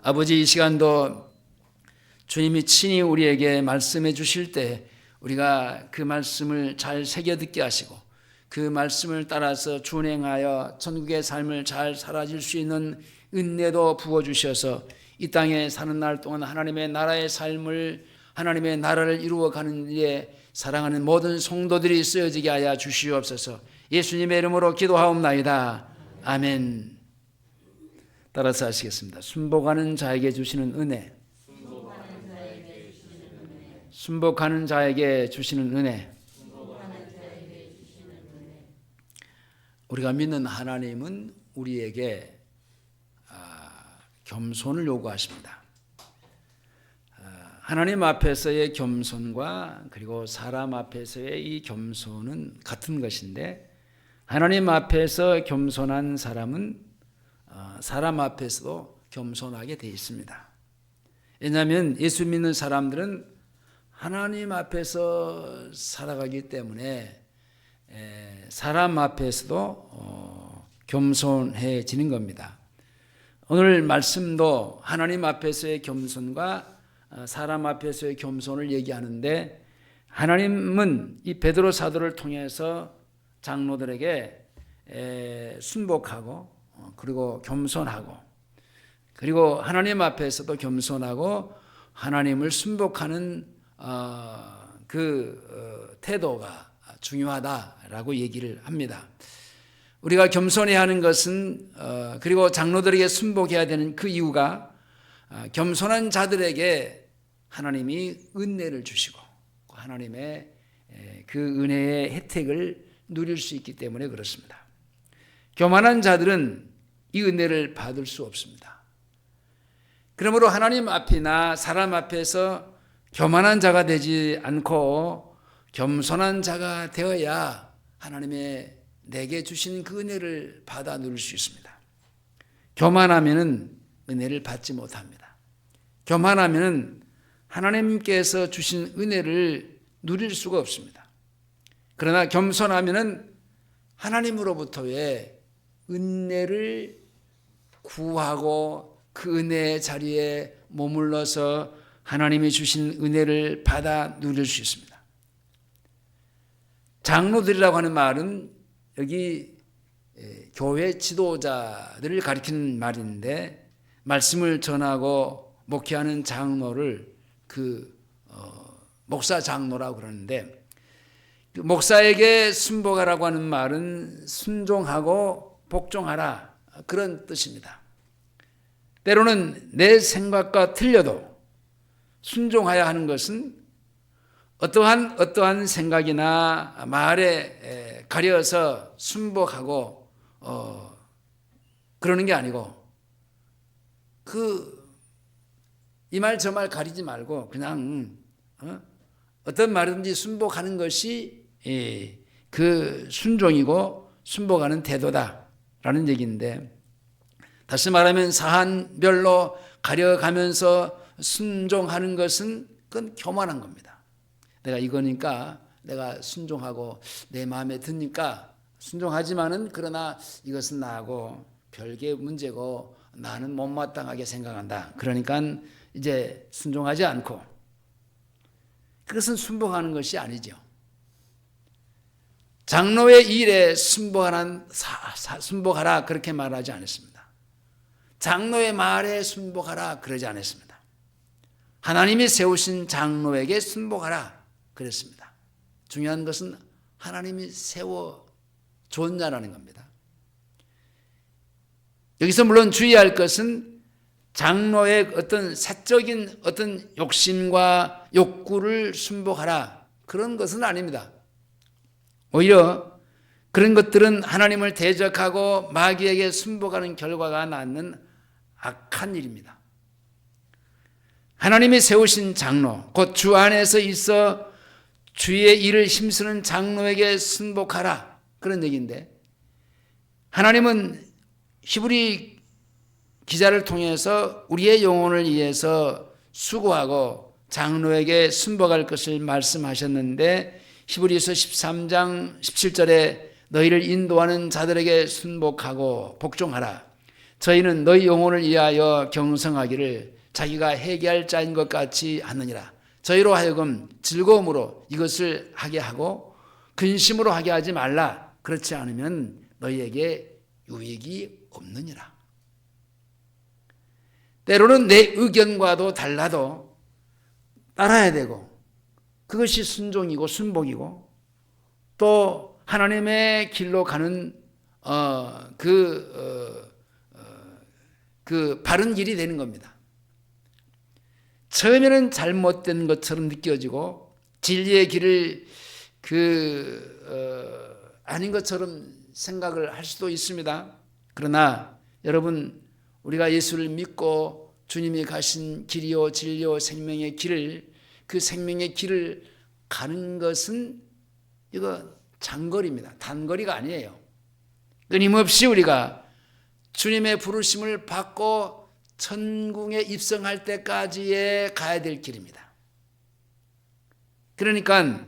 아버지, 이 시간도 주님이 친히 우리에게 말씀해 주실 때 우리가 그 말씀을 잘 새겨 듣게 하시고 그 말씀을 따라서 준행하여 천국의 삶을 잘 살아질 수 있는 은혜도 부어주셔서 이 땅에 사는 날 동안 하나님의 나라의 삶을, 하나님의 나라를 이루어가는 일에 사랑하는 모든 성도들이 쓰여지게 하여 주시옵소서. 예수님의 이름으로 기도하옵나이다. 아멘. 따라서 하시겠습니다. 순복하는 자에게 주시는 은혜, 순복하는 자에게 주시는 은혜. 우리가 믿는 하나님은 우리에게 겸손을 요구하십니다. 하나님 앞에서의 겸손과 그리고 사람 앞에서의 이 겸손은 같은 것인데, 하나님 앞에서 겸손한 사람은 사람 앞에서도 겸손하게 되어 있습니다. 왜냐하면 예수 믿는 사람들은 하나님 앞에서 살아가기 때문에 사람 앞에서도 겸손해지는 겁니다. 오늘 말씀도 하나님 앞에서의 겸손과 사람 앞에서의 겸손을 얘기하는데, 하나님은 이 베드로 사도를 통해서 장로들에게 순복하고 그리고 겸손하고, 그리고 하나님 앞에서도 겸손하고 하나님을 순복하는 태도가 중요하다라고 얘기를 합니다. 우리가 겸손해야 하는 것은 그리고 장로들에게 순복해야 되는 그 이유가 겸손한 자들에게 하나님이 은혜를 주시고 하나님의 그 은혜의 혜택을 누릴 수 있기 때문에 그렇습니다. 교만한 자들은 이 은혜를 받을 수 없습니다. 그러므로 하나님 앞이나 사람 앞에서 교만한 자가 되지 않고 겸손한 자가 되어야 하나님의 내게 주신 그 은혜를 받아 누릴 수 있습니다. 교만하면은 은혜를 받지 못합니다. 교만하면은 하나님께서 주신 은혜를 누릴 수가 없습니다. 그러나 겸손하면은 하나님으로부터의 은혜를 구하고 그 은혜의 자리에 머물러서 하나님이 주신 은혜를 받아 누릴 수 있습니다. 장로들이라고 하는 말은 여기 교회 지도자들을 가리키는 말인데, 말씀을 전하고 목회하는 장로를 목사 장로라고 그러는데, 그 목사에게 순복하라고 하는 말은 순종하고 복종하라, 그런 뜻입니다. 때로는 내 생각과 틀려도 순종해야 하는 것은 어떠한 생각이나 말에 가려서 순복하고 그러는 게 아니고, 이 말 저 말 가리지 말고 그냥 어떤 말이든지 순복하는 것이 그 순종이고 순복하는 태도다라는 얘기인데, 다시 말하면 사안별로 가려가면서 순종하는 것은 그건 교만한 겁니다. 내가 이거니까 내가 순종하고 내 마음에 드니까 순종하지만은, 그러나 이것은 나하고 별개의 문제고 나는 못마땅하게 생각한다, 그러니까 이제 순종하지 않고, 그것은 순복하는 것이 아니죠. 장로의 일에 순복하라 그렇게 말하지 않았습니다. 장로의 말에 순복하라 그러지 않았습니다. 하나님이 세우신 장로에게 순복하라 그랬습니다. 중요한 것은 하나님이 세워 줬냐라는 겁니다. 여기서 물론 주의할 것은 장로의 어떤 사적인 어떤 욕심과 욕구를 순복하라, 그런 것은 아닙니다. 오히려 그런 것들은 하나님을 대적하고 마귀에게 순복하는 결과가 낳는 악한 일입니다. 하나님이 세우신 장로, 곧 주 안에서 있어 주의 일을 힘쓰는 장로에게 순복하라, 그런 얘기인데, 하나님은 히브리 기자를 통해서 우리의 영혼을 위해서 수고하고 장로에게 순복할 것을 말씀하셨는데, 히브리서 13장 17절에 너희를 인도하는 자들에게 순복하고 복종하라. 저희는 너희 영혼을 위하여 경성하기를 자기가 회개할 자인 것 같이 하느니라. 저희로 하여금 즐거움으로 이것을 하게 하고 근심으로 하게 하지 말라. 그렇지 않으면 너희에게 유익이 없느니라. 때로는 내 의견과도 달라도 따라야 되고, 그것이 순종이고 순복이고, 또 하나님의 길로 가는 그 바른 길이 되는 겁니다. 처음에는 잘못된 것처럼 느껴지고 진리의 길을 아닌 것처럼 생각을 할 수도 있습니다. 그러나 여러분, 우리가 예수를 믿고 주님이 가신 길이요 진리요 생명의 길을, 그 생명의 길을 가는 것은 이거 장거리입니다. 단거리가 아니에요. 끊임없이 우리가 주님의 부르심을 받고 천국에 입성할 때까지에 가야 될 길입니다. 그러니까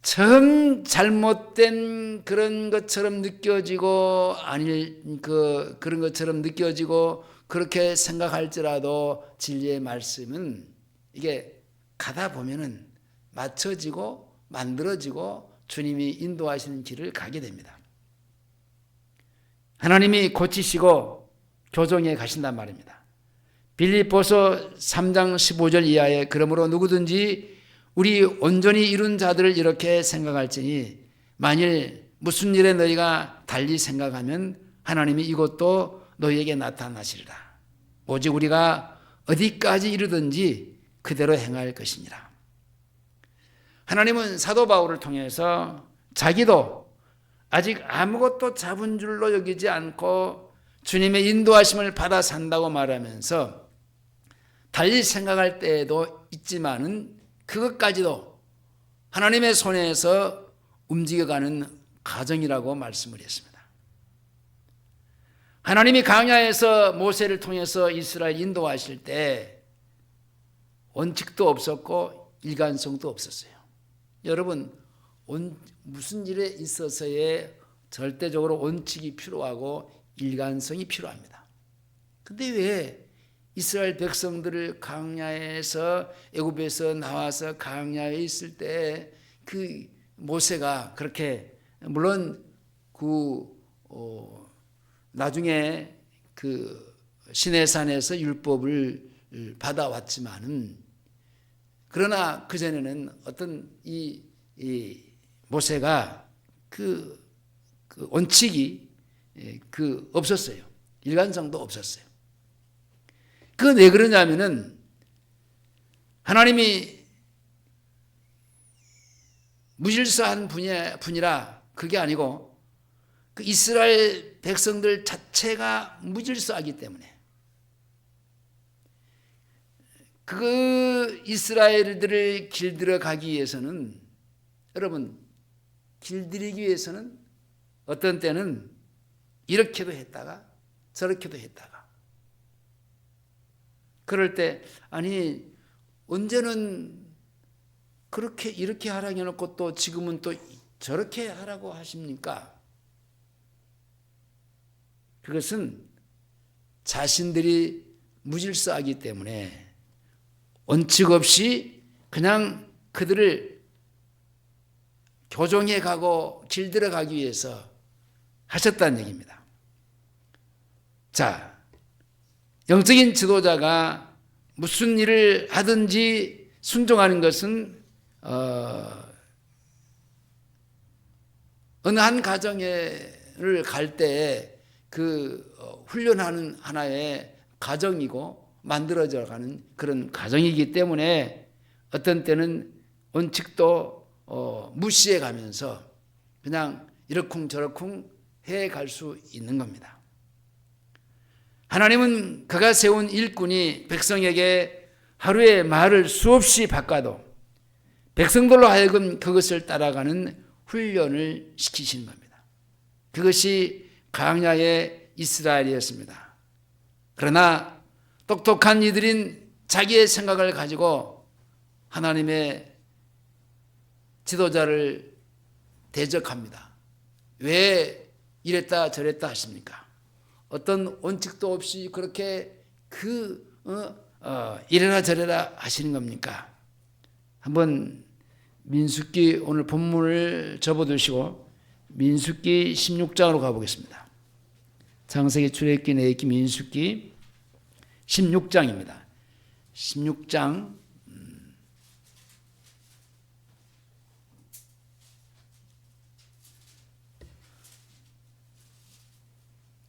처음 잘못된 그런 것처럼 느껴지고 그런 것처럼 느껴지고 그렇게 생각할지라도 진리의 말씀은 이게 가다 보면은 맞춰지고 만들어지고 주님이 인도하시는 길을 가게 됩니다. 하나님이 고치시고 교정해 가신단 말입니다. 빌립보서 3장 15절 이하에 그러므로 누구든지 우리 온전히 이룬 자들을 이렇게 생각할지니 만일 무슨 일에 너희가 달리 생각하면 하나님이 이것도 너희에게 나타나시리라. 오직 우리가 어디까지 이르든지 그대로 행할 것이니라. 하나님은 사도 바울을 통해서 자기도 아직 아무것도 잡은 줄로 여기지 않고 주님의 인도하심을 받아 산다고 말하면서 달리 생각할 때에도 있지만은 그것까지도 하나님의 손에서 움직여가는 과정이라고 말씀을 했습니다. 하나님이 광야에서 모세를 통해서 이스라엘 인도하실 때 원칙도 없었고 일관성도 없었어요. 여러분, 무슨 일에 있어서의 절대적으로 원칙이 필요하고 일관성이 필요합니다. 근데 왜 이스라엘 백성들을 광야에서 애굽에서 나와서 광야에 있을 때 그 모세가 그렇게, 물론 나중에 그 시내산에서 율법을 받아왔지만은, 그러나 그 전에는 어떤 이 모세가 그 원칙이 없었어요. 일관성도 없었어요. 그건 왜 그러냐면은 하나님이 무질서한 분이라 그게 아니고 그 이스라엘 백성들 자체가 무질서하기 때문에, 그 이스라엘들을 길들여 가기 위해서는, 여러분, 길들이기 위해서는 어떤 때는 이렇게도 했다가 저렇게도 했다가, 그럴 때 아니 언제는 그렇게 이렇게 하라고 해놓고 또 지금은 또 저렇게 하라고 하십니까? 그것은 자신들이 무질서하기 때문에 원칙 없이 그냥 그들을 교정해 가고 길들여 가기 위해서 하셨다는 얘기입니다. 자, 영적인 지도자가 무슨 일을 하든지 순종하는 것은 어느 한 가정을 갈 때 그 훈련하는 하나의 과정이고 만들어져 가는 그런 과정이기 때문에 어떤 때는 원칙도 무시해 가면서 그냥 이러쿵저러쿵 해 갈 수 있는 겁니다. 하나님은 그가 세운 일꾼이 백성에게 하루에 말을 수없이 바꿔도 백성들로 하여금 그것을 따라가는 훈련을 시키신 겁니다. 그것이 광야의 이스라엘이었습니다. 그러나 똑똑한 이들인 자기의 생각을 가지고 하나님의 지도자를 대적합니다. 왜 이랬다 저랬다 하십니까? 어떤 원칙도 없이 그렇게 이래라 저래라 하시는 겁니까? 한번 민수기 오늘 본문을 접어두시고 민수기 16장으로 가보겠습니다. 창세기, 출애굽기, 레위기, 민수기 16장입니다. 16장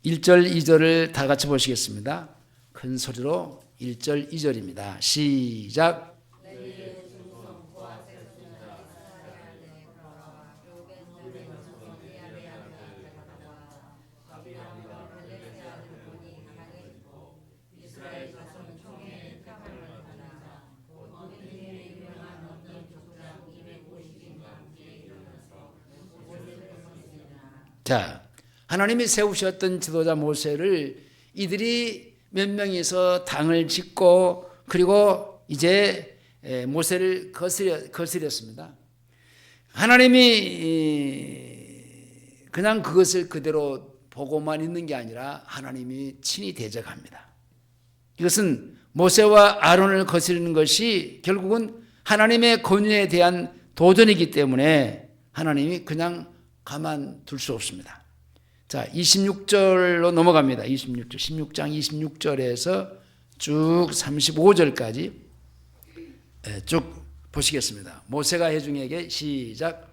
1절, 2절을 다 같이 보시겠습니다. 큰 소리로 1절, 2절입니다. 시작. 자, 하나님이 세우셨던 지도자 모세를 이들이 몇 명이서 당을 짓고 그리고 이제 모세를 거스렸습니다. 하나님이 그냥 그것을 그대로 보고만 있는 게 아니라 하나님이 친히 대적합니다. 이것은 모세와 아론을 거스르는 것이 결국은 하나님의 권위에 대한 도전이기 때문에 하나님이 그냥 가만둘 수 없습니다. 자, 26절로 넘어갑니다. 16장 26절에서 쭉 35절까지 쭉 보시겠습니다. 모세가 회중에게 시작.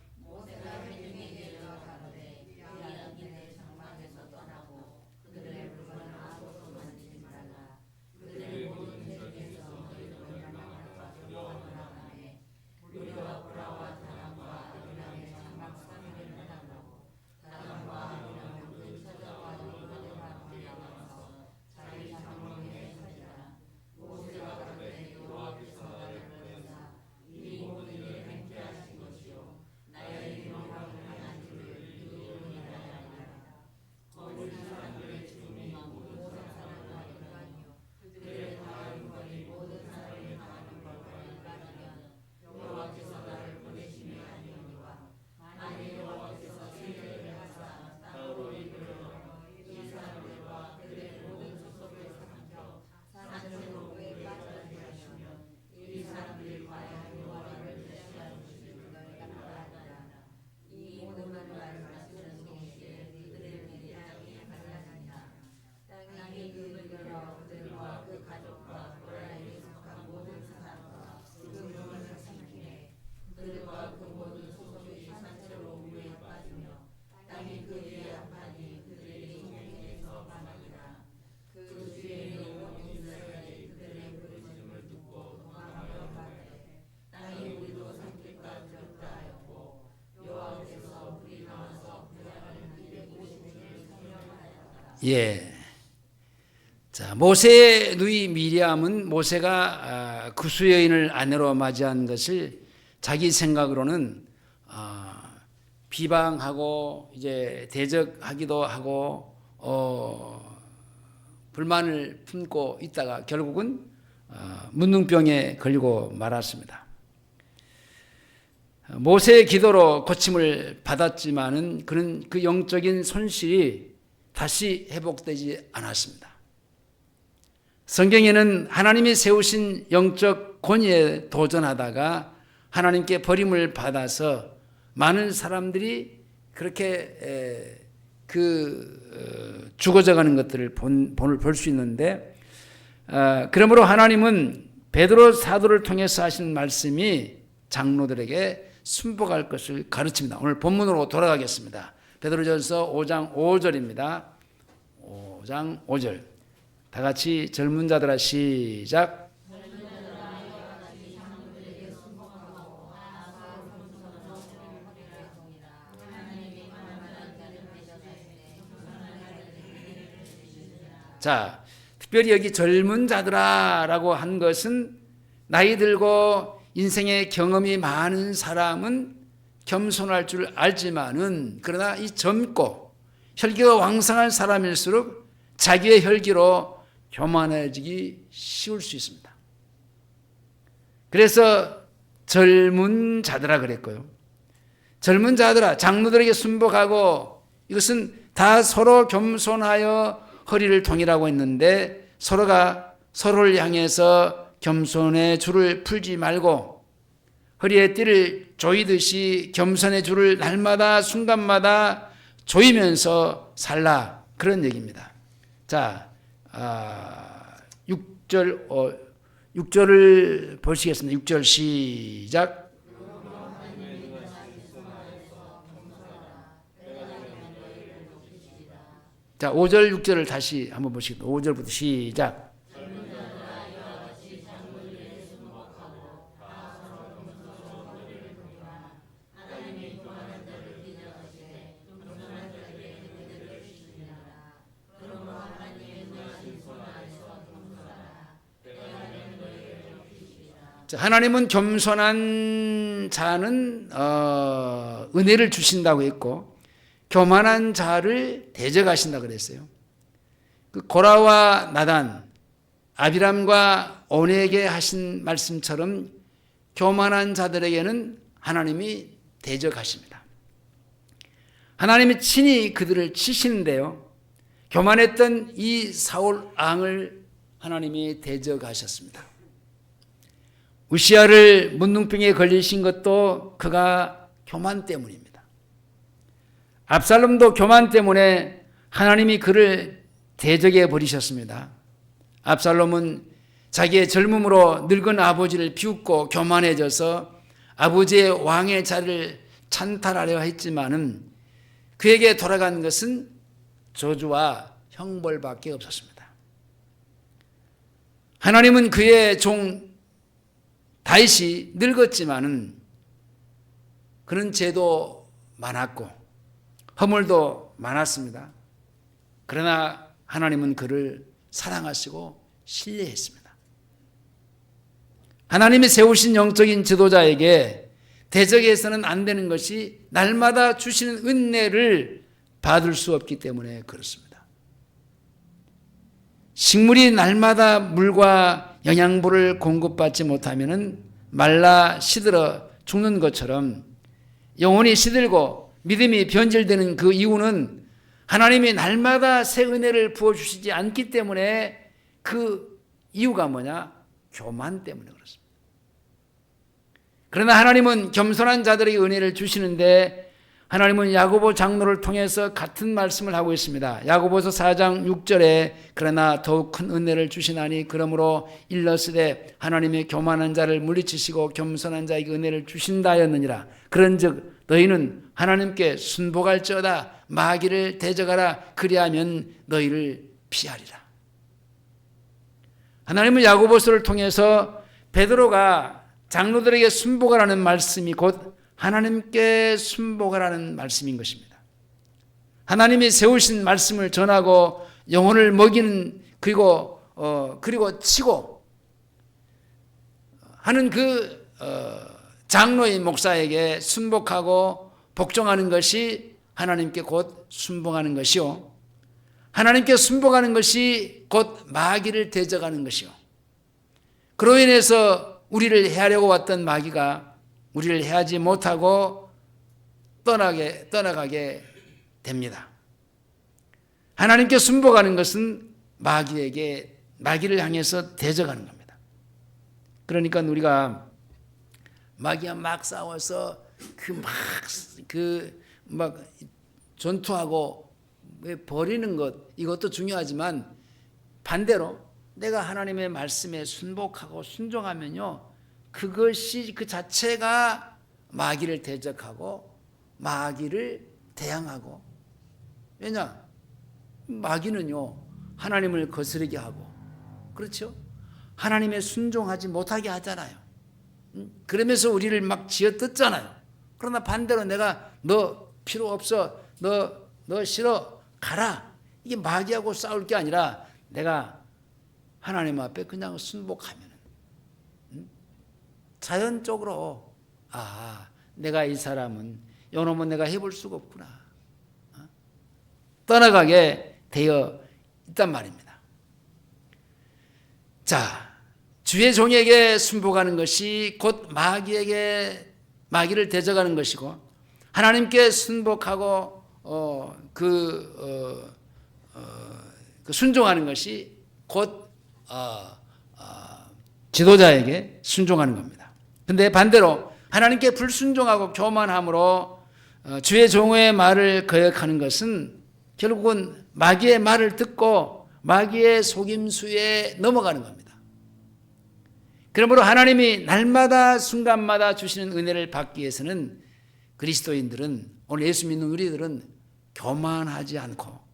예. 자, 모세의 누이 미리암은 모세가 구수 여인을 아내로 맞이한 것을 자기 생각으로는 비방하고 이제 대적하기도 하고 불만을 품고 있다가 결국은 문둥병에 걸리고 말았습니다. 모세의 기도로 고침을 받았지만은 그는 그 영적인 손실이 다시 회복되지 않았습니다. 성경에는 하나님이 세우신 영적 권위에 도전하다가 하나님께 버림을 받아서 많은 사람들이 그렇게 죽어져가는 것들을 볼 수 있는데, 그러므로 하나님은 베드로 사도를 통해서 하신 말씀이 장로들에게 순복할 것을 가르칩니다. 오늘 본문으로 돌아가겠습니다. 베드로전서 5장 5절입니다. 5장 5절. 다 같이 젊은 자들아 시작. 자, 특별히 여기 젊은 자들아라고 한 것은 나이 들고 인생의 경험이 많은 사람은 겸손할 줄 알지만은 그러나 이 젊고 혈기가 왕성한 사람일수록 자기의 혈기로 교만해지기 쉬울 수 있습니다. 그래서 젊은 자들아 그랬고요. 젊은 자들아, 장로들에게 순복하고 이것은 다 서로 겸손하여 허리를 동이라고 했는데 서로가 서로를 향해서 겸손의 줄을 풀지 말고 허리에 띠를 조이듯이 겸손의 줄을 날마다 순간마다 조이면서 살라, 그런 얘기입니다. 자, 6절을 보시겠습니다. 6절 시작. 자, 5절 6절을 다시 한번 보시겠습니다. 5절부터 시작. 자, 하나님은 겸손한 자는 은혜를 주신다고 했고 교만한 자를 대적하신다고 그랬어요. 그 고라와 나단, 아비람과 온에게 하신 말씀처럼 교만한 자들에게는 하나님이 대적하십니다. 하나님이 친히 그들을 치시는데요, 교만했던 이 사울 왕을 하나님이 대적하셨습니다. 우시아를 문둥병에 걸리신 것도 그가 교만 때문입니다. 압살롬도 교만 때문에 하나님이 그를 대적해 버리셨습니다. 압살롬은 자기의 젊음으로 늙은 아버지를 비웃고 교만해져서 아버지의 왕의 자리를 찬탈하려 했지만은 그에게 돌아간 것은 저주와 형벌밖에 없었습니다. 하나님은 그의 종 다윗이 늙었지만은 그런 죄도 많았고 허물도 많았습니다. 그러나 하나님은 그를 사랑하시고 신뢰했습니다. 하나님이 세우신 영적인 지도자에게 대적해서는 안 되는 것이 날마다 주시는 은혜를 받을 수 없기 때문에 그렇습니다. 식물이 날마다 물과 영양분을 공급받지 못하면 말라 시들어 죽는 것처럼 영혼이 시들고 믿음이 변질되는 그 이유는 하나님이 날마다 새 은혜를 부어주시지 않기 때문에, 그 이유가 뭐냐? 교만 때문에 그렇습니다. 그러나 하나님은 겸손한 자들에게 은혜를 주시는데 하나님은 야고보 장로를 통해서 같은 말씀을 하고 있습니다. 야고보서 4장 6절에 그러나 더욱 큰 은혜를 주시나니 그러므로 일러스되 하나님의 교만한 자를 물리치시고 겸손한 자에게 은혜를 주신다 하였느니라. 그런즉 너희는 하나님께 순복할지어다 마귀를 대적하라 그리하면 너희를 피하리라. 하나님은 야고보서를 통해서 베드로가 장로들에게 순복하라는 말씀이 곧 하나님께 순복하라는 말씀인 것입니다. 하나님이 세우신 말씀을 전하고 영혼을 먹이는 그리고 치고 하는 그 장로의 목사에게 순복하고 복종하는 것이 하나님께 곧 순복하는 것이요, 하나님께 순복하는 것이 곧 마귀를 대적하는 것이요, 그로 인해서 우리를 해하려고 왔던 마귀가 우리를 해하지 못하고 떠나가게 됩니다. 하나님께 순복하는 것은 마귀를 향해서 대적하는 겁니다. 그러니까 우리가 마귀와 막 싸워서 막 전투하고 버리는 것, 이것도 중요하지만 반대로 내가 하나님의 말씀에 순복하고 순종하면요, 그것이 그 자체가 마귀를 대적하고 마귀를 대항하고, 왜냐? 마귀는요 하나님을 거스르게 하고, 그렇죠? 하나님의 순종하지 못하게 하잖아요. 그러면서 우리를 막 쥐어뜯잖아요. 그러나 반대로 내가 너 필요 없어, 너 싫어, 가라, 이게 마귀하고 싸울 게 아니라 내가 하나님 앞에 그냥 순복하면 자연적으로 내가 이 사람은 요놈은 내가 해볼 수가 없구나, 떠나가게 되어 있단 말입니다. 자, 주의 종에게 순복하는 것이 곧 마귀를 대적하는 것이고, 그 순종하는 것이 곧 지도자에게 순종하는 겁니다. 근데 반대로 하나님께 불순종하고 교만함으로 주의 종의 말을 거역하는 것은 결국은 마귀의 말을 듣고 마귀의 속임수에 넘어가는 겁니다. 그러므로 하나님이 날마다 순간마다 주시는 은혜를 받기 위해서는 그리스도인들은, 오늘 예수 믿는 우리들은 교만하지 않고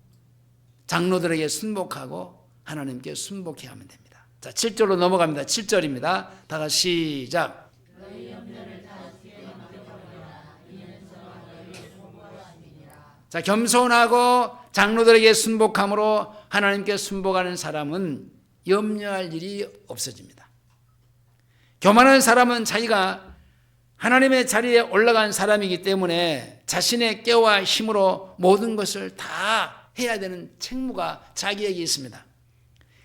장로들에게 순복하고 하나님께 순복해야 하면 됩니다. 자, 7절로 넘어갑니다. 7절입니다. 다 같이 시작. 자, 겸손하고 장로들에게 순복함으로 하나님께 순복하는 사람은 염려할 일이 없어집니다. 교만한 사람은 자기가 하나님의 자리에 올라간 사람이기 때문에 자신의 깨와 힘으로 모든 것을 다 해야 되는 책무가 자기에게 있습니다.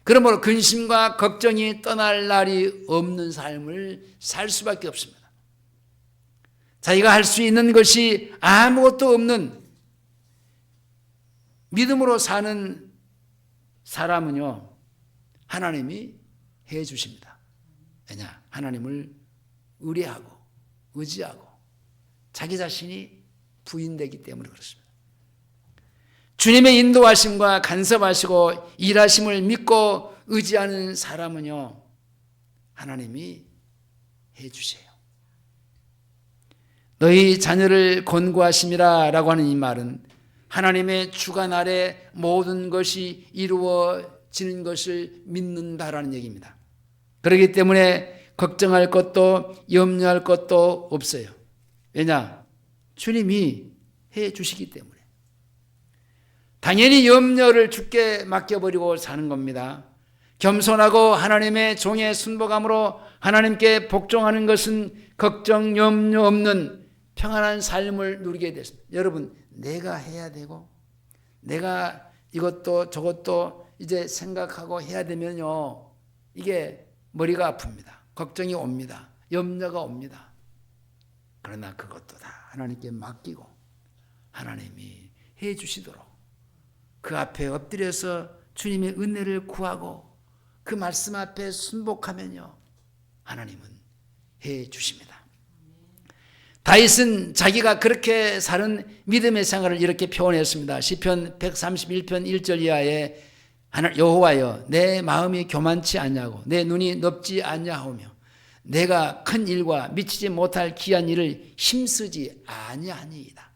그러므로 근심과 걱정이 떠날 날이 없는 삶을 살 수밖에 없습니다. 자기가 할 수 있는 것이 아무것도 없는 믿음으로 사는 사람은요, 하나님이 해 주십니다. 왜냐? 하나님을 의뢰하고 의지하고 자기 자신이 부인되기 때문에 그렇습니다. 주님의 인도하심과 간섭하시고 일하심을 믿고 의지하는 사람은요, 하나님이 해 주세요. 너희 자녀를 권고하심이라 라고 하는 이 말은 하나님의 주관 아래 모든 것이 이루어지는 것을 믿는다라는 얘기입니다. 그렇기 때문에 걱정할 것도 염려할 것도 없어요. 왜냐? 주님이 해 주시기 때문에. 당연히 염려를 주께 맡겨버리고 사는 겁니다. 겸손하고 하나님의 종에 순복함으로 하나님께 복종하는 것은 걱정, 염려 없는 평안한 삶을 누리게 됐습니다. 여러분, 내가 해야 되고 내가 이것도 저것도 이제 생각하고 해야 되면요, 이게 머리가 아픕니다. 걱정이 옵니다. 염려가 옵니다. 그러나 그것도 다 하나님께 맡기고 하나님이 해 주시도록 그 앞에 엎드려서 주님의 은혜를 구하고 그 말씀 앞에 순복하면요, 하나님은 해 주십니다. 다윗은 자기가 그렇게 사는 믿음의 생활을 이렇게 표현했습니다. 시편 131편 1절 이하에 여호와여, 내 마음이 교만치 않냐고 내 눈이 넓지 않냐하며 내가 큰 일과 미치지 못할 귀한 일을 힘쓰지 아니하니이다.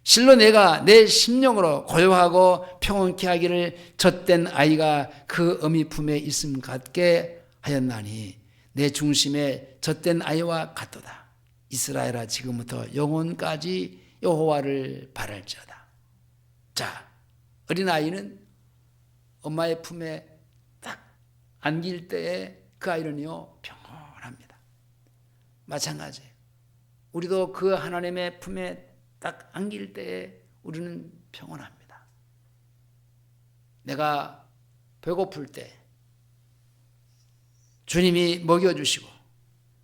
실로 내가 내 심령으로 고요하고 평온케 하기를 젖된 아이가 그 어미 품에 있음 같게 하였나니 내 중심에 젖된 아이와 같도다. 이스라엘아, 지금부터 영원까지 여호와를 바랄지어다. 자, 어린아이는 엄마의 품에 딱 안길 때에 그 아이는요, 평온합니다. 마찬가지예요. 우리도 그 하나님의 품에 딱 안길 때에 우리는 평온합니다. 내가 배고플 때 주님이 먹여주시고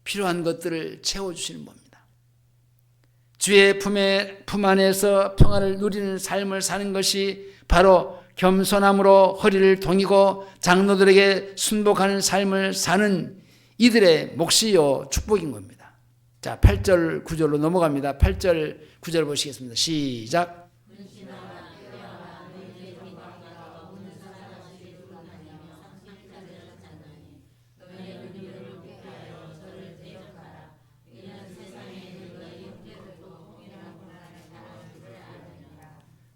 필요한 것들을 채워주시는 겁니다. 주의 품 안에서 평안을 누리는 삶을 사는 것이 바로 겸손함으로 허리를 동이고 장로들에게 순복하는 삶을 사는 이들의 몫이요 축복인 겁니다. 자, 8절 9절로 넘어갑니다. 8절 9절 보시겠습니다. 시작.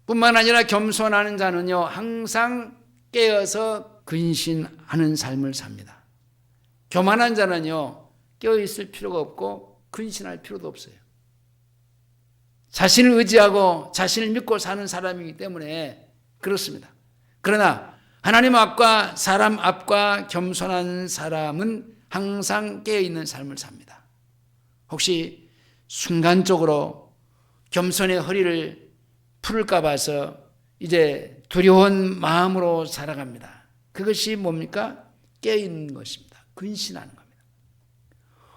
뿐만 아니라 겸손하는 자는요, 항상 깨어서 근신하는 삶을 삽니다. 교만한 자는요, 깨어있을 필요가 없고 근신할 필요도 없어요. 자신을 의지하고 자신을 믿고 사는 사람이기 때문에 그렇습니다. 그러나 하나님 앞과 사람 앞과 겸손한 사람은 항상 깨어있는 삶을 삽니다. 혹시 순간적으로 겸손의 허리를 풀을까 봐서 이제 두려운 마음으로 살아갑니다. 그것이 뭡니까? 깨어있는 것입니다. 근신하는 겁니다.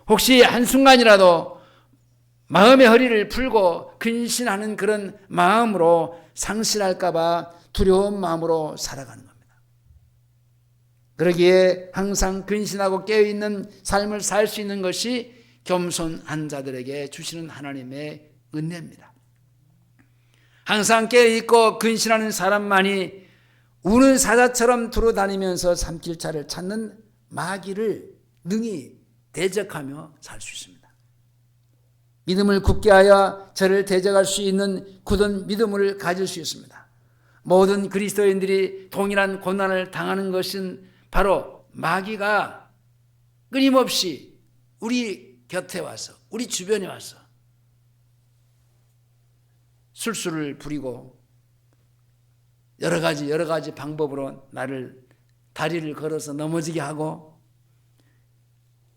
혹시 한순간이라도 마음의 허리를 풀고 근신하는 그런 마음으로 상실할까 봐 두려운 마음으로 살아가는 겁니다. 그러기에 항상 근신하고 깨어있는 삶을 살 수 있는 것이 겸손한 자들에게 주시는 하나님의 은혜입니다. 항상 깨어있고 근신하는 사람만이 우는 사자처럼 두루다니면서 삼킬자를 찾는 마귀를 능히 대적하며 살 수 있습니다. 믿음을 굳게 하여 저를 대적할 수 있는 굳은 믿음을 가질 수 있습니다. 모든 그리스도인들이 동일한 고난을 당하는 것은 바로 마귀가 끊임없이 우리 곁에 와서, 우리 주변에 와서 술수를 부리고 여러 가지 방법으로 나를 다리를 걸어서 넘어지게 하고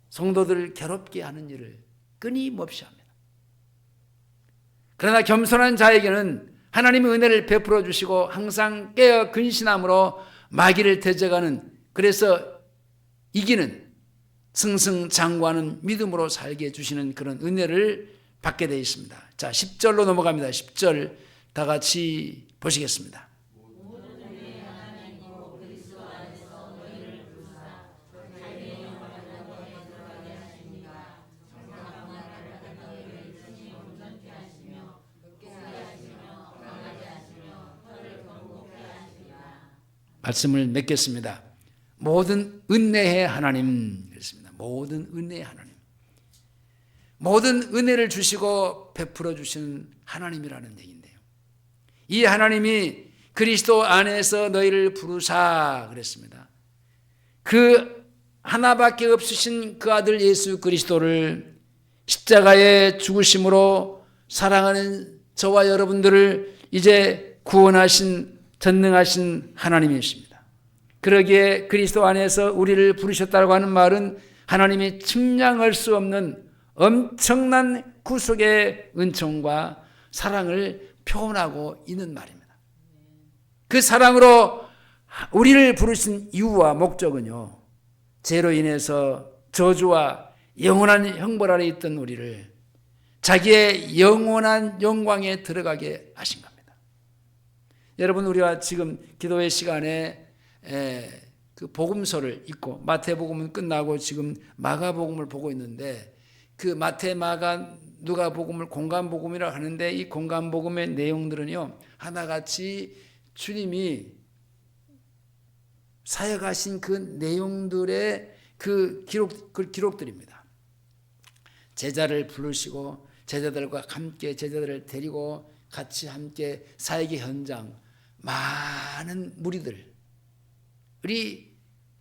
성도들을 괴롭게 하는 일을 끊임없이 합니다. 그러나 겸손한 자에게는 하나님의 은혜를 베풀어 주시고 항상 깨어 근신함으로 마귀를 대적하는, 그래서 이기는, 승승장구하는 믿음으로 살게 해주시는 그런 은혜를 받게 되어 있습니다. 자, 10절로 넘어갑니다. 10절 다 같이 보시겠습니다. 말씀을 맺겠습니다. 모든 은혜의 하나님, 그렇습니다. 모든 은혜의 하나님, 모든 은혜를 주시고 베풀어 주시는 하나님이라는 얘기인데요. 이 하나님이 그리스도 안에서 너희를 부르사 그랬습니다. 그 하나밖에 없으신 그 아들 예수 그리스도를 십자가의 죽으심으로 사랑하는 저와 여러분들을 이제 구원하신 전능하신 하나님이십니다. 그러기에 그리스도 안에서 우리를 부르셨다고 하는 말은 하나님이 측량할 수 없는 엄청난 구속의 은총과 사랑을 표현하고 있는 말입니다. 그 사랑으로 우리를 부르신 이유와 목적은요, 죄로 인해서 저주와 영원한 형벌 아래 있던 우리를 자기의 영원한 영광에 들어가게 하신 겁니다. 여러분, 우리가 지금 기도의 시간에 그 복음서를 읽고 마태복음은 끝나고 지금 마가복음을 보고 있는데, 그 마태, 마가, 누가복음을 공간복음이라고 하는데, 이 공간복음의 내용들은요 하나같이 주님이 사역하신 그 내용들의 그 기록들입니다. 제자를 부르시고 제자들과 함께 제자들을 데리고 같이 함께 사역의 현장, 많은 무리들이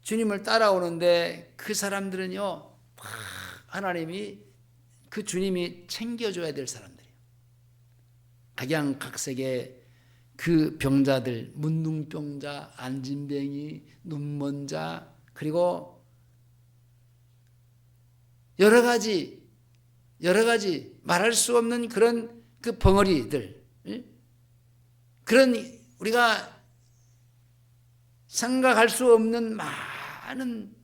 주님을 따라오는데 그 사람들은요 하나님이, 그 주님이 챙겨줘야 될 사람들이에요. 각양각색의 그 병자들, 문둥병자, 안진뱅이, 눈먼 자, 그리고 여러 가지 말할 수 없는 그런 그 벙어리들, 그런 우리가 생각할 수 없는 많은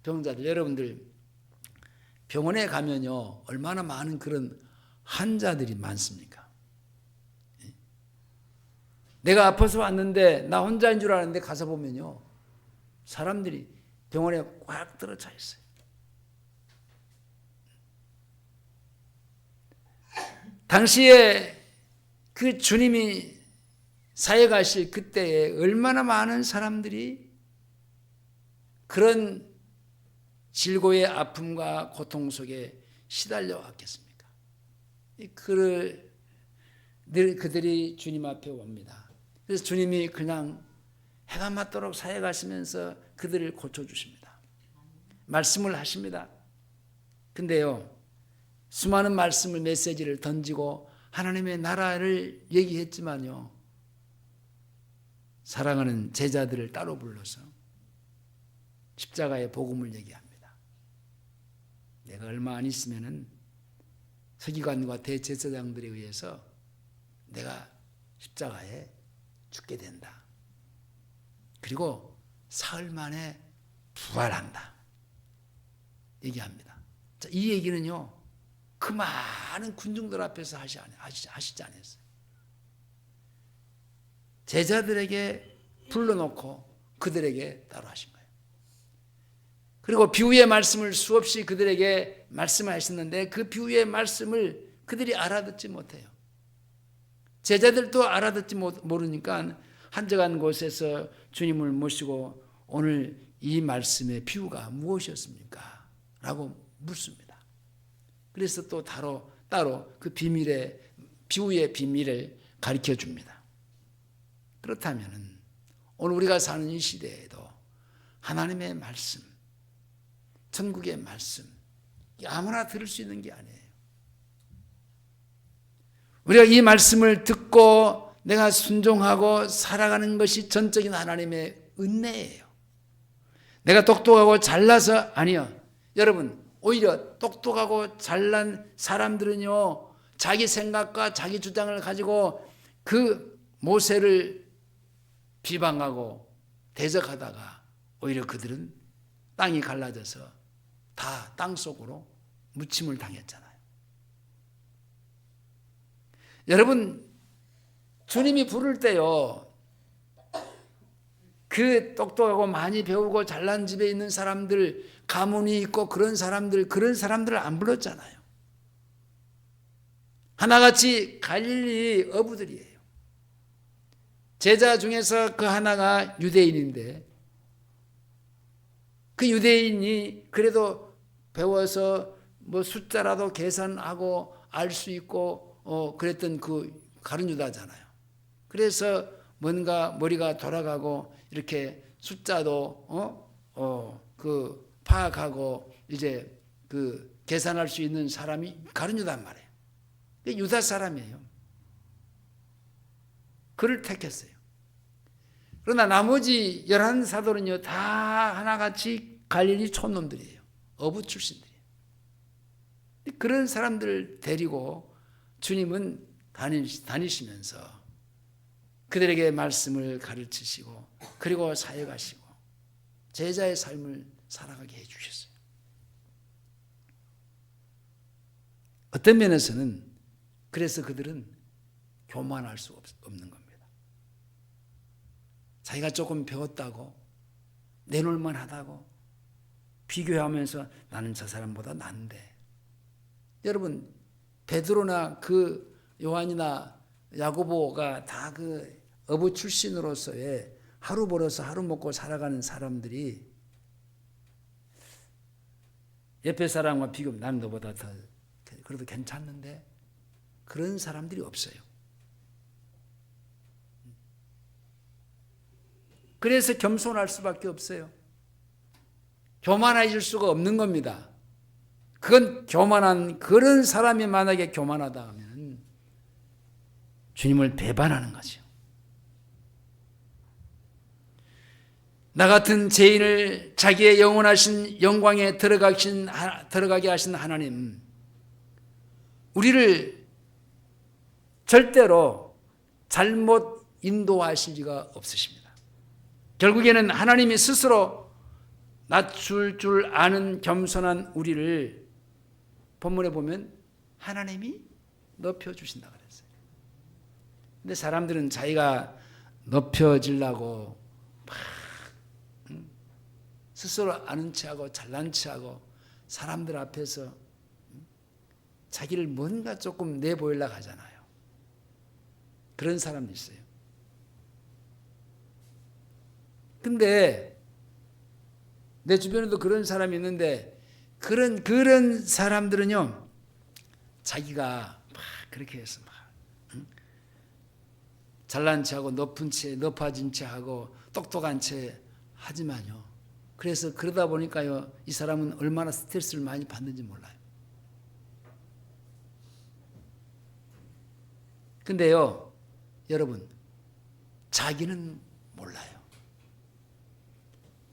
병자들, 여러분들 병원에 가면요 얼마나 많은 그런 환자들이 많습니까? 내가 아파서 왔는데 나 혼자인 줄 알았는데 가서 보면요 사람들이 병원에 꽉 들어차 있어요. 당시에 그 주님이 사역하실 그때에 얼마나 많은 사람들이 그런 질고의 아픔과 고통 속에 시달려 왔겠습니까? 그들이 주님 앞에 옵니다. 그래서 주님이 그냥 해가 맞도록 사역하시면서 그들을 고쳐주십니다. 말씀을 하십니다. 근데요 수많은 말씀을, 메시지를 던지고 하나님의 나라를 얘기했지만요 사랑하는 제자들을 따로 불러서 십자가의 복음을 얘기합니다. 내가 얼마 안 있으면은 서기관과 대제사장들에 의해서 내가 십자가에 죽게 된다. 그리고 사흘 만에 부활한다. 얘기합니다. 자, 이 얘기는요 그 많은 군중들 앞에서 하시지 않았어요. 제자들에게 불러놓고 그들에게 따로 하신 거예요. 그리고 비유의 말씀을 수없이 그들에게 말씀하셨는데 그 비유의 말씀을 그들이 알아듣지 못해요. 제자들도 알아듣지 모르니까 한적한 곳에서 주님을 모시고 오늘 이 말씀의 비유가 무엇이었습니까? 라고 묻습니다. 그래서 또 따로 그 비유의 비밀을 가르쳐 줍니다. 그렇다면 오늘 우리가 사는 이 시대에도 하나님의 말씀, 천국의 말씀, 아무나 들을 수 있는 게 아니에요. 우리가 이 말씀을 듣고 내가 순종하고 살아가는 것이 전적인 하나님의 은혜예요. 내가 똑똑하고 잘나서 아니요. 여러분, 오히려 똑똑하고 잘난 사람들은요, 자기 생각과 자기 주장을 가지고 그 모세를 비방하고 대적하다가 오히려 그들은 땅이 갈라져서 다 땅속으로 묻힘을 당했잖아요. 여러분, 주님이 부를 때요, 그 똑똑하고 많이 배우고 잘난 집에 있는 사람들, 가문이 있고 그런 사람들을 안 불렀잖아요. 하나같이 갈릴리 어부들이에요. 제자 중에서 그 하나가 유대인인데 그 유대인이 그래도 배워서 뭐 숫자라도 계산하고 알 수 있고 그랬던 그 가룟 유다잖아요. 그래서 뭔가 머리가 돌아가고 이렇게 숫자도 그 파악하고 이제 그 계산할 수 있는 사람이 가룟 유다란 말이에요. 유다 사람이에요. 그를 택했어요. 그러나 나머지 11사도는요 다 하나같이 갈릴리 촌놈들이에요. 어부 출신들이에요. 그런 사람들을 데리고 주님은 다니시면서 그들에게 말씀을 가르치시고 그리고 사역하시고 제자의 삶을 살아가게 해주셨어요. 어떤 면에서는 그래서 그들은 교만할 수 없는 겁니다. 자기가 조금 배웠다고 내놓을만 하다고 비교하면서 나는 저 사람보다 난데. 여러분, 베드로나 그 요한이나 야고보가 다 그 어부 출신으로서의 하루 벌어서 하루 먹고 살아가는 사람들이 옆에 사람과 비교하면 나는 너보다 더 그래도 괜찮는데 그런 사람들이 없어요. 그래서 겸손할 수밖에 없어요. 교만해질 수가 없는 겁니다. 그건 교만한 그런 사람이 만약에 교만하다 하면 주님을 배반하는 거죠. 나 같은 죄인을 자기의 영원하신 영광에 들어가게 하신 하나님, 우리를 절대로 잘못 인도하실 리가 없으십니다. 결국에는 하나님이 스스로 낮출 줄 아는 겸손한 우리를 본문에 보면 하나님이 높여주신다 그랬어요. 근데 사람들은 자기가 높여지려고 막 스스로 아는 체하고 잘난 체하고 사람들 앞에서 자기를 뭔가 조금 내보이려고 하잖아요. 그런 사람도 있어요. 근데 내 주변에도 그런 사람이 있는데 그런 사람들은요 자기가 막 그렇게 해서 막 잘난 체하고 높아진 체하고 똑똑한 체 하지만요. 그래서 그러다 보니까요 이 사람은 얼마나 스트레스를 많이 받는지 몰라요. 근데요 여러분 자기는 몰라요.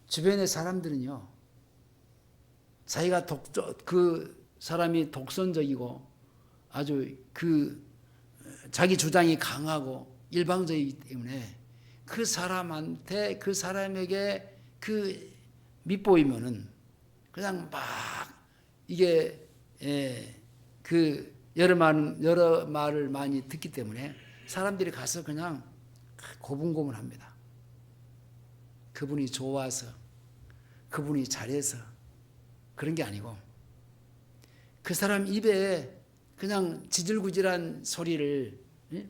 주변의 사람들은요 자기가 그 사람이 독선적이고 아주 그 자기 주장이 강하고 일방적이기 때문에 그 사람한테 그 사람에게 그 밑보이면은 그냥 막 이게 그 여러 말을 많이 듣기 때문에 사람들이 가서 그냥 고분고분합니다. 그분이 좋아서, 그분이 잘해서, 그런 게 아니고 그 사람 입에 그냥 지질구질한 소리를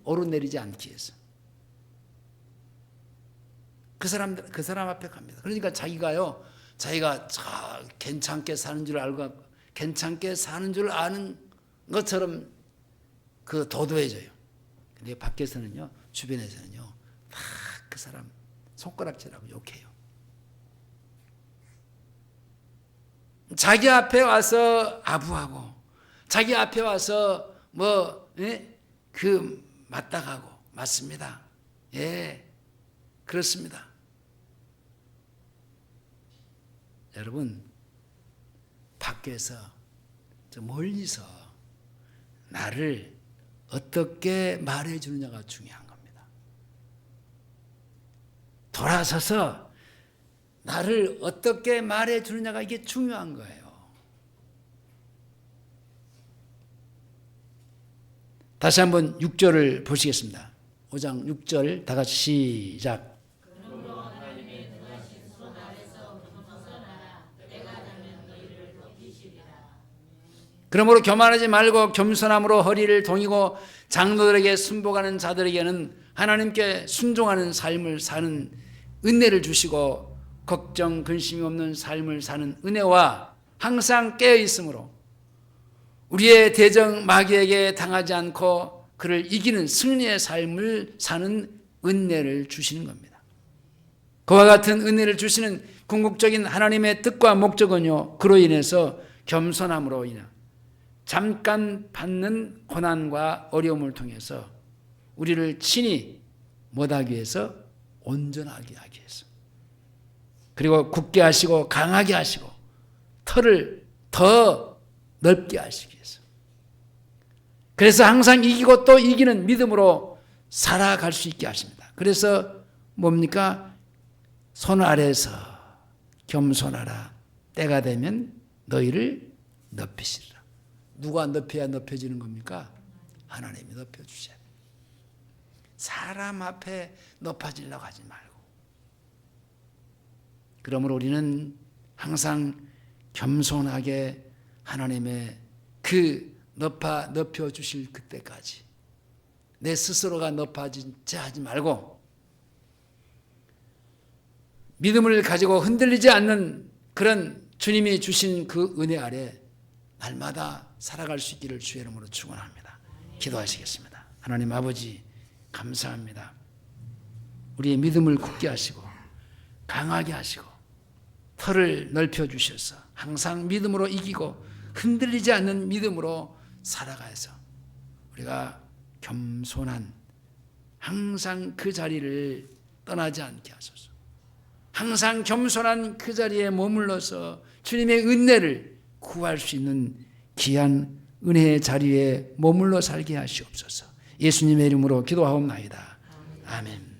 오르내리지 않기 위해서 그 사람 앞에 갑니다. 그러니까 자기가 괜찮게 사는 줄 알고 괜찮게 사는 줄 아는 것처럼 그 도도해져요. 근데 밖에서는요, 주변에서는요, 막 그 사람 손가락질하고 욕해요. 자기 앞에 와서 아부하고, 자기 앞에 와서 맞다가고, 맞습니다. 예, 그렇습니다. 여러분, 밖에서, 저 멀리서 나를 어떻게 말해주느냐가 중요한 겁니다. 돌아서서 나를 어떻게 말해주느냐가 이게 중요한 거예요. 다시 한번 6절을 보시겠습니다. 5장 6절 다 같이 시작. 그러므로 교만하지 말고 겸손함으로 허리를 동이고 장로들에게 순복하는 자들에게는 하나님께 순종하는 삶을 사는 은혜를 주시고 걱정 근심이 없는 삶을 사는 은혜와 항상 깨어 있으므로 우리의 대적 마귀에게 당하지 않고 그를 이기는 승리의 삶을 사는 은혜를 주시는 겁니다. 그와 같은 은혜를 주시는 궁극적인 하나님의 뜻과 목적은요, 그로 인해서 겸손함으로 인해 잠깐 받는 고난과 어려움을 통해서 우리를 친히 못하기 위해서 온전하게 하기 위해서, 그리고 굳게 하시고 강하게 하시고 털을 더 넓게 하시기 위해서, 그래서 항상 이기고 또 이기는 믿음으로 살아갈 수 있게 하십니다. 그래서 뭡니까? 손 아래에서 겸손하라. 때가 되면 너희를 높이시리라. 누가 높여야 높여지는 겁니까? 하나님이 높여주셔야 돼요. 사람 앞에 높아지려고 하지 말고. 그러므로 우리는 항상 겸손하게 하나님의 그 높여주실 그때까지 내 스스로가 높아지지 하지 말고 믿음을 가지고 흔들리지 않는 그런 주님이 주신 그 은혜 아래 날마다 살아갈 수 있기를 주의 이름으로 축원합니다. 기도하시겠습니다. 하나님 아버지 감사합니다. 우리의 믿음을 굳게 하시고 강하게 하시고 털을 넓혀주셔서 항상 믿음으로 이기고 흔들리지 않는 믿음으로 살아가서 우리가 겸손한 항상 그 자리를 떠나지 않게 하소서. 항상 겸손한 그 자리에 머물러서 주님의 은혜를 구할 수 있는 귀한 은혜의 자리에 머물러 살게 하시옵소서. 예수님의 이름으로 기도하옵나이다. 아멘.